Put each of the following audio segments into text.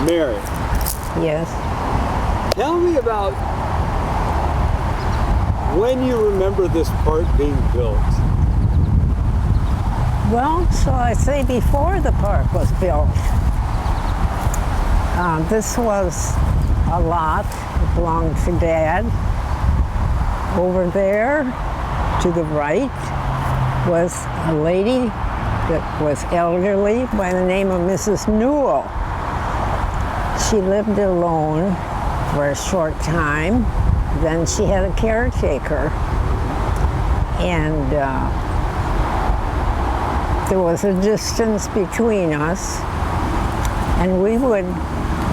Mary, Yes. tell me about when you remember this park being built. Well, so I say before the park was built. This was a lot. It belonged to Dad. Over there, to the right, was a lady that was elderly by the name of Mrs. Newell. She lived alone for a short time. Then she had a caretaker. And there was a distance between us. And we would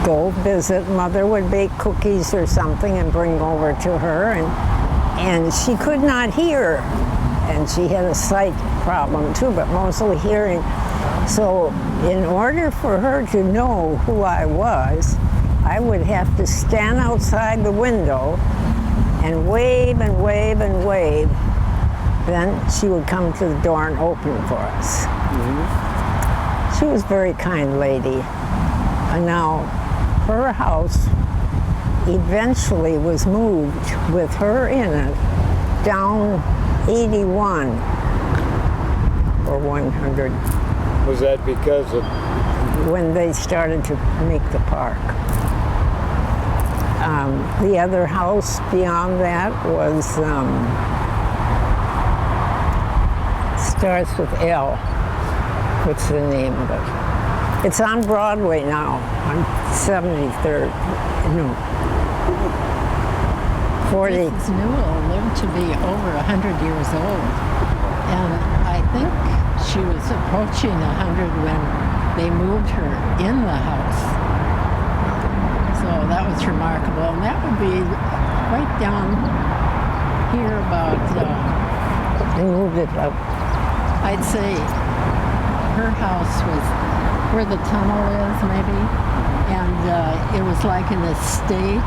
go visit. Mother would bake cookies or something and bring over to her. And she could not hear. And she had a sight problem too, but mostly hearing. So in order for her to know who I was, I would have to stand outside the window and wave and wave and wave. Then she would come to the door and open for us. Mm-hmm. She was a very kind lady. And now her house eventually was moved with her in it down 81 or 100. Was that because of? When they started to make the park. The other house beyond that was, starts with L. What's the name of it? It's on Broadway now, on 73rd. No. 40. Mrs. Newell lived to be over 100 years old. And I think she was approaching 100 when they moved her in the house. So that was remarkable. And that would be right down here about, They moved it up. I'd say her house was where the tunnel is, maybe. And it was like an estate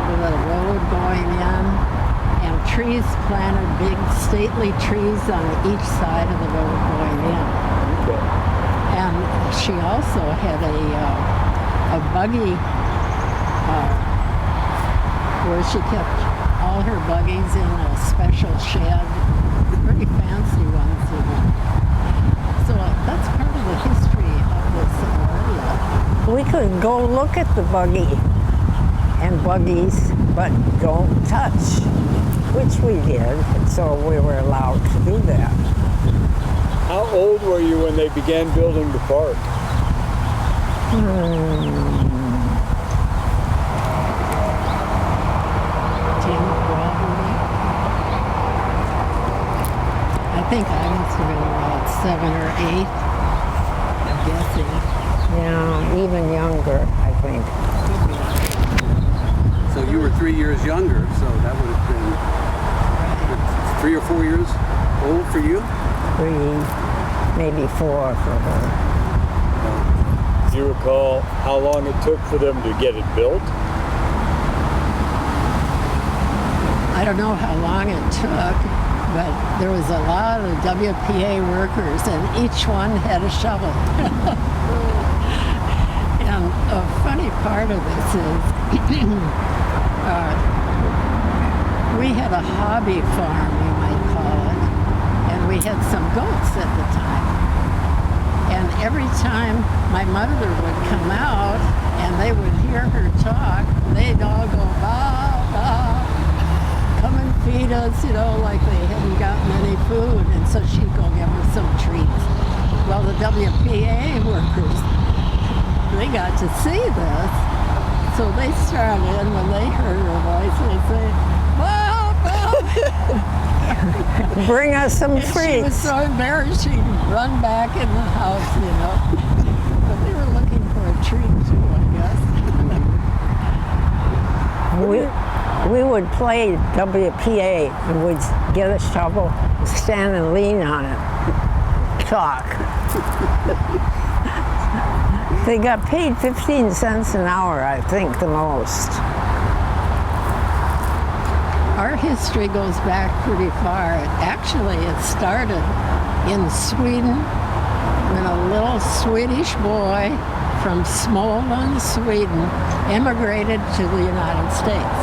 with a road going in and trees planted, big stately trees on each side of the road going in. Okay. And she also had a buggy where she kept all her buggies in a special shed, pretty fancy ones. So that's part of the history of this area. We could go look at the buggy and buggies, but don't touch, which we did, so we were allowed to do that. How old were you when they began building the park? I think I must have been about 7 or 8, I'm guessing. Yeah, even younger, I think. So you were 3 years younger, so that would have been 3 or 4 years old for you? 3, maybe 4 for her. Do you recall how long it took for them to get it built? I don't know how long it took, but there was a lot of WPA workers, and each one had a shovel. And a funny part of this is we had a hobby farm, you might call it, and we had some goats at the time. And every time my mother would come out and they would hear her talk, they'd all go, "Bah, bah, come and feed us," like they hadn't gotten any food. And so she'd go give them some treats. Well, the WPA workers, they got to see this. So they started, and when they heard her voice, they'd say, "Bah, bah." Bring us some And she was treats. so embarrassed, she'd run back in the house, But they were looking for a treat too, I guess. We would play WPA and we'd get a shovel, stand and lean on it, talk. They got paid 15 cents an hour, I think, the most. Our history goes back pretty far. Actually, it started in Sweden when a little Swedish boy from Småland, Sweden, immigrated to the United States.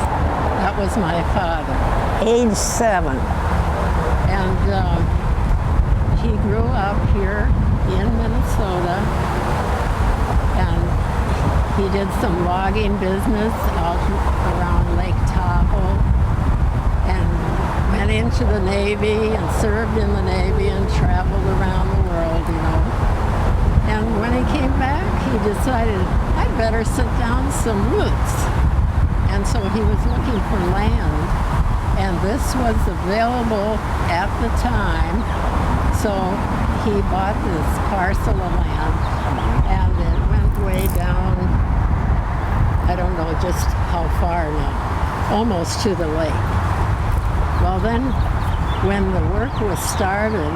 That was my father. Age 7. And he grew up here in Minnesota, and he did some logging business out around Lake Tahoe, and went into the Navy and served in the Navy and traveled around the world, you know. And when he came back, he decided, I'd better sit down some roots. And so he was looking for land, and this was available at the time. So he bought this parcel of land, and it went way down, I don't know just how far now, almost to the lake. Well then, when the work was started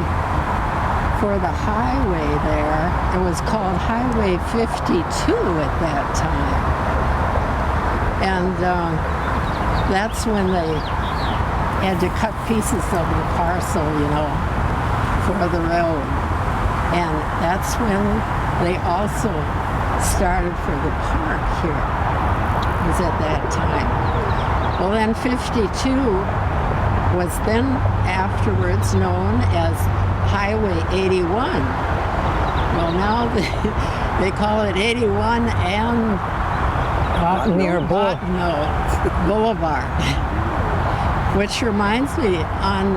for the highway there, it was called Highway 52 at that time. And that's when they had to cut pieces of the parcel, you know, for the road. And that's when they also started for the park here. It was at that time. Well, then 52 was then afterwards known as Highway 81. Well, now they call it 81 and near Boulevard. Which reminds me, on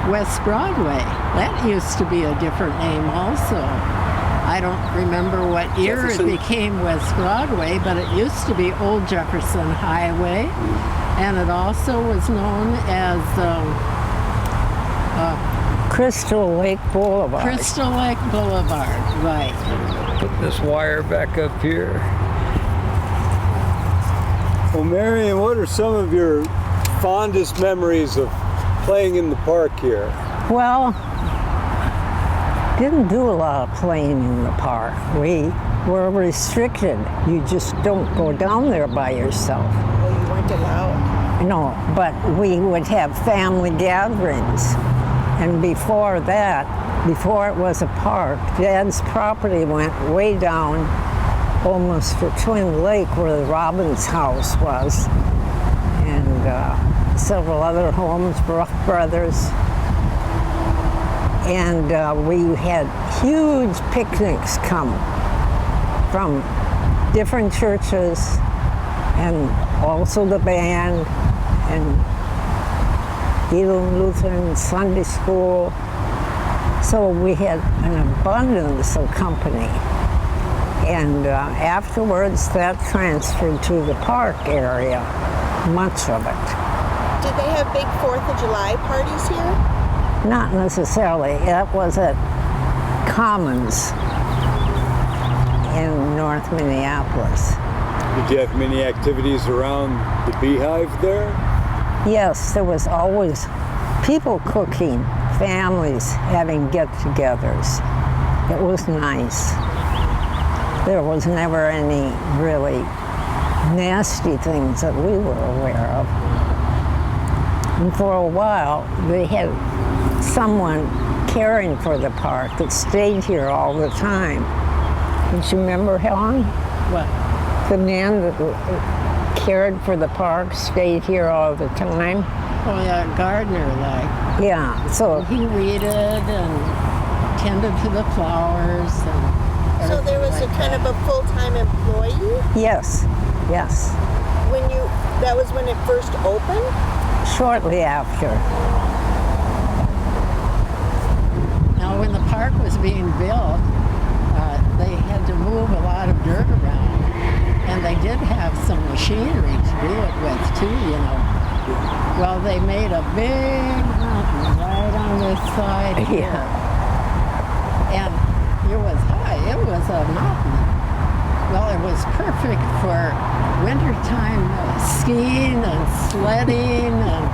West Broadway, that used to be a different name also. I don't remember what year Jefferson. it became West Broadway, but it used to be Old Jefferson Highway, and it also was known as Crystal Lake Boulevard. Crystal Lake Boulevard, right. Put this wire back up here. Well, Marion, what are some of your fondest memories of playing in the park here? Well, didn't do a lot of playing in the park. We were restricted. You just don't go down there by yourself. Well, you weren't allowed. No, but we would have family gatherings. And before that, before it was a park, Dad's property went way down almost to Twin Lake where the Robbins house was. And several other homes, Bruff Brothers. And we had huge picnics come from different churches and also the band and Elam Lutheran Sunday School. So we had an abundance of company. And afterwards that transferred to the park area, much of it. Did they have big 4th of July parties here? Not necessarily. That was at Commons in North Minneapolis. Did you have many activities around the beehive there? Yes, there was always people cooking, families having get-togethers. It was nice. There was never any really nasty things that we were aware of. And for a while, they had someone caring for the park that stayed here all the time. Don't you remember, Helen? What? The man that cared for the park stayed here all the time. Oh yeah, gardener like. Yeah, so He weeded and tended to the flowers and So there was a kind of a full-time employee? yes. That was when it first opened? Shortly after. Now, when the park was being built, they had to move a lot of dirt around, and they did have some machinery to do it with too, you know. Well, they made a big mountain right on this side here, and it was high. It was a mountain. Well, it was perfect for wintertime skiing and sledding, and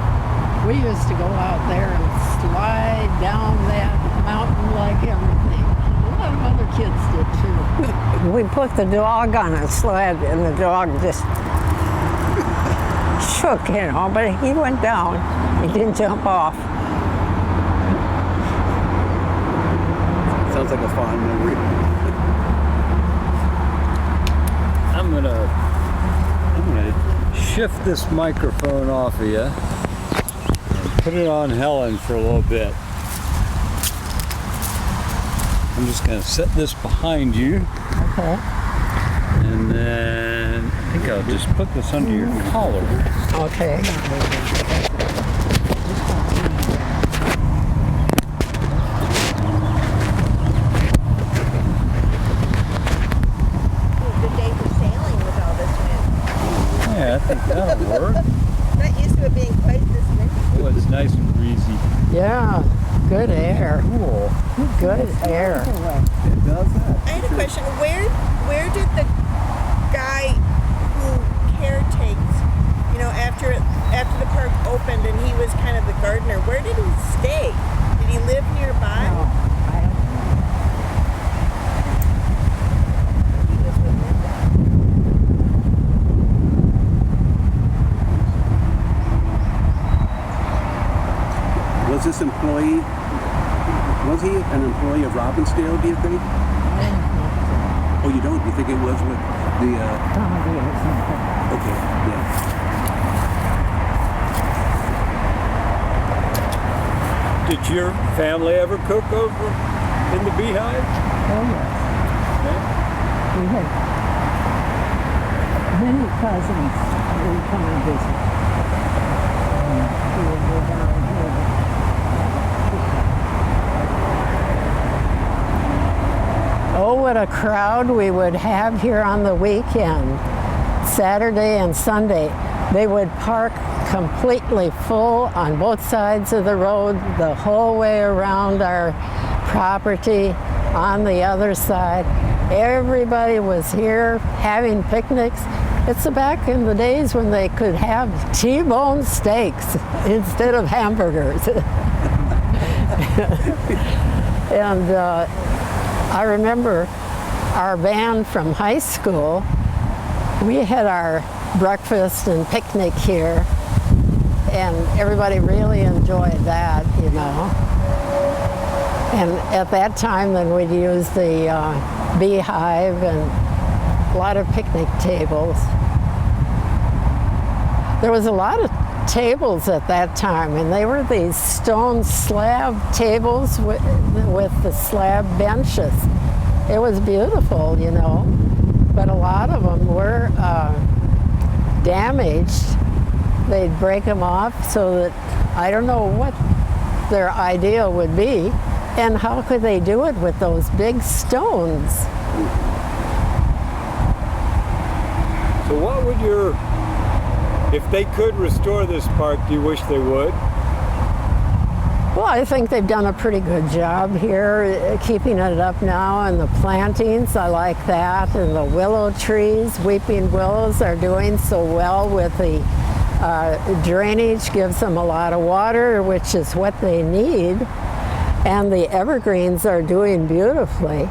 we used to go out there and slide down that mountain like everything. A lot of other kids did too. We put the dog on a sled and the dog just shook, you know, but he went down. He didn't jump off. Sounds like a fond memory. I'm gonna shift this microphone off of you and put it on Helen for a little bit. I'm just gonna set this behind you. Okay. And then I think I'll just put this under your collar. Okay. Good day for sailing with all this wind. Yeah, I think that'll work. Not used to it being quite this windy. Oh, it's nice and breezy. Yeah, good air. Cool. Good air. It does that. I had a question. Where did the guy who caretakes, after the park opened and he was kind of the gardener, where did he stay? Did he live nearby? No, I don't He was with Linda. Was this employee, was he an employee of Robbinsdale, do you think? Oh, you don't? You think it was with the, okay, yeah. Did your family ever cook over in the beehive? Oh, yes. We had many cousins who would come and visit. We would go down here. Oh, what a crowd we would have here on the weekend. Saturday and Sunday. They would park completely full on both sides of the road, the whole way around our property, on the other side. Everybody was here having picnics. It's back in the days when they could have T-bone steaks instead of hamburgers. And I remember our band from high school, we had our breakfast and picnic here, and everybody really enjoyed that, And at that time, then we'd use the beehive and a lot of picnic tables. There was a lot of tables at that time, and they were these stone slab tables with the slab benches. It was beautiful, but a lot of them were damaged. They'd break them off so that I don't know what their idea would be, and how could they do it with those big stones? So what would if they could restore this park, do you wish they would? Well, I think they've done a pretty good job here, keeping it up now, and the plantings, I like that, and the willow trees, weeping willows are doing so well with the drainage, gives them a lot of water, which is what they need, and the evergreens are doing beautifully.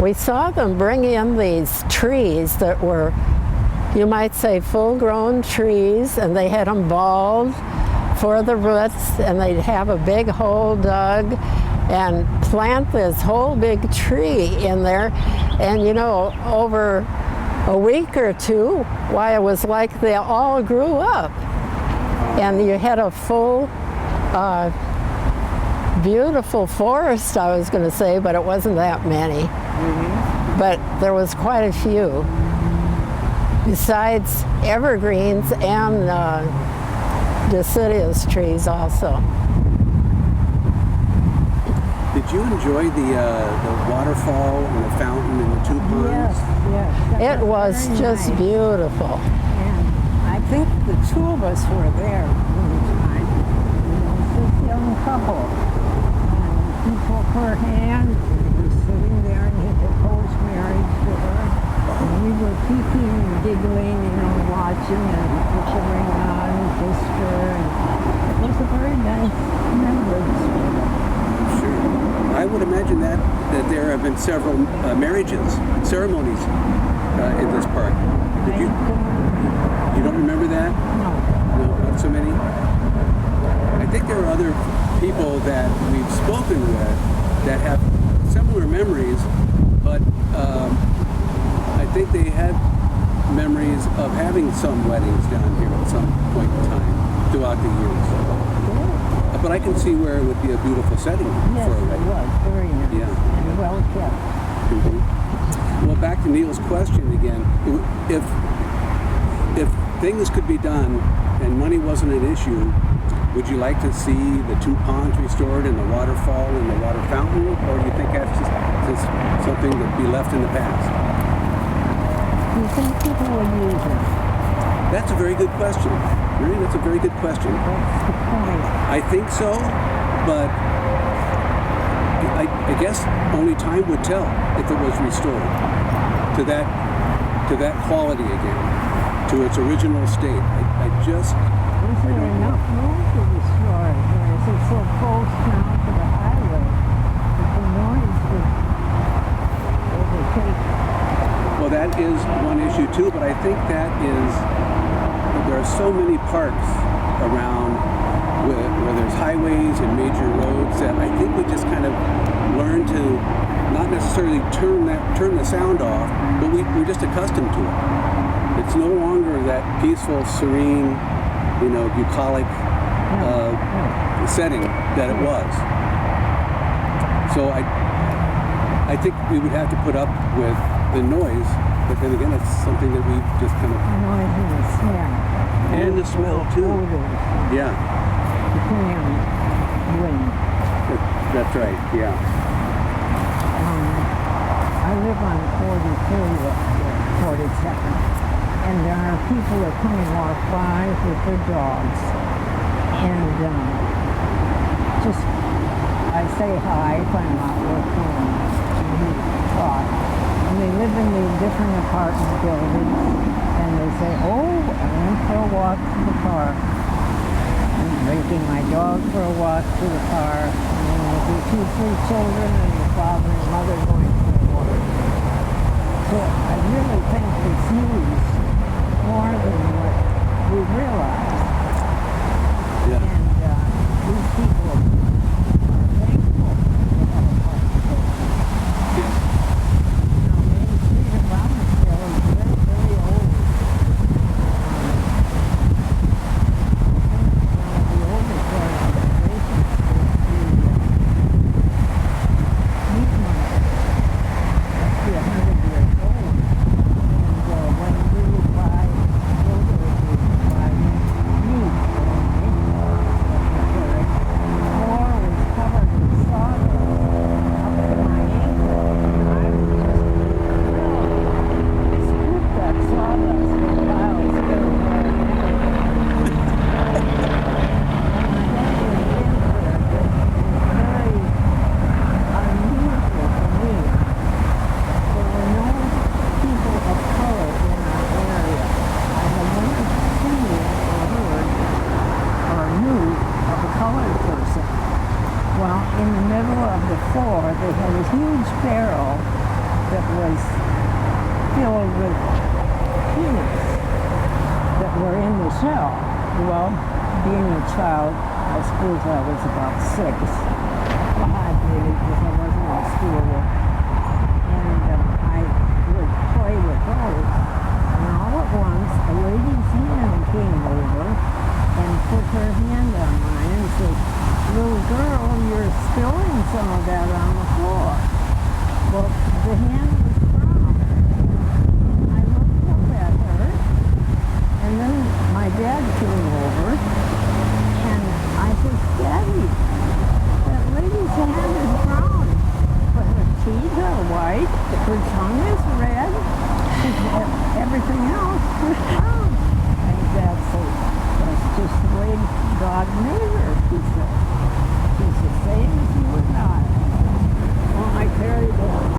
We saw them bring in these trees that were, you might say, full-grown trees, and they had them bald for the roots, and they'd have a big hole dug and plant this whole big tree in there. And over a week or two, why, it was like they all grew up. And you had a full, beautiful forest, I was going to say, but it wasn't that many. Mm-hmm. But there was quite a few. Besides evergreens and deciduous trees also. Did you enjoy the waterfall and the fountain and the two ponds? Yes. It was just nice. Beautiful. And I think the two of us were there one time. There was this young couple. And he took her hand, and he was sitting there, and he proposed marriage to her. And we were peeking and giggling, watching and cheering on, kissed her. And it was a very nice memory. Sure. I would imagine that there have been several marriages, ceremonies in this park. You don't remember that? No. No, not so many? I think there are other people that we've spoken with that have similar memories, but I think they had memories of having some weddings down here at some point in time throughout the years. But I can see where it would be a beautiful setting Yes, for a it wedding. was very nice Yeah. and well kept. Well, back to Neil's question again. If things could be done and money wasn't an issue, would you like to see the 2 ponds restored and the waterfall and the water fountain, or do you think that's just something that be left in the past? Do you think people will use it? That's a very good question. Really, that's a very good question. That's the point. I think so, but I guess only time would tell if it was restored to that quality again, to its original state. Is there enough room to restore it? Or is it so close now to the highway that the noise would overtake? Well, that is one issue too, but I think that there are so many parks around where there's highways and major roads that I think we just kind of learn to not necessarily turn the sound off, but we're just accustomed to it. It's no longer that peaceful, serene, bucolic setting that it was. So I think we would have to put up with the noise, but then again, it's something that we just kind of... Noise and the smell. And the smell too. Odors. Yeah, Depending on wind. that's right, yeah. I live on 43rd up there, 42nd. And there are people that come and walk by with their dogs. And I say hi if I'm not working and we talk. And they live in the different apartment buildings. And they say, oh, I went for a walk to the park. I'm taking my dog for a walk to the park. And then there'll be 2, 3 children and the father and mother going for a walk. So I really think it's used more than what we realize. Yeah. And these people are thankful to have a park station. Yeah. Main Street of Robbinsdale is very, very old. I think one of the oldest organizations is the meat market. Must be 100 years old. And when we would buy, go there, we would buy meat. The floor was covered with sawdust up to my ankle. And I would just scoop that sawdust with piles still where I very unusual for me. There were no people of color in our area. I had never seen or heard or knew of a colored person. Well, in the middle of the floor, they had a huge barrel that was filled with peanuts that were in the shell. Well, being a child, I suppose I was about 6. 5 maybe, because I wasn't in school yet. And I would play with those. And all at once, a lady's hand came over and put her hand on mine and said, little girl, you're spilling some of that on the floor. Well, the hand was brown. I looked up at her, and then my dad came over, and I said, Daddy, that lady's hand is brown, but her teeth are white, her tongue is red, everything else is brown. And Dad said, that's just the way God made her, he said. She's the same as you and I. Well, I carried on.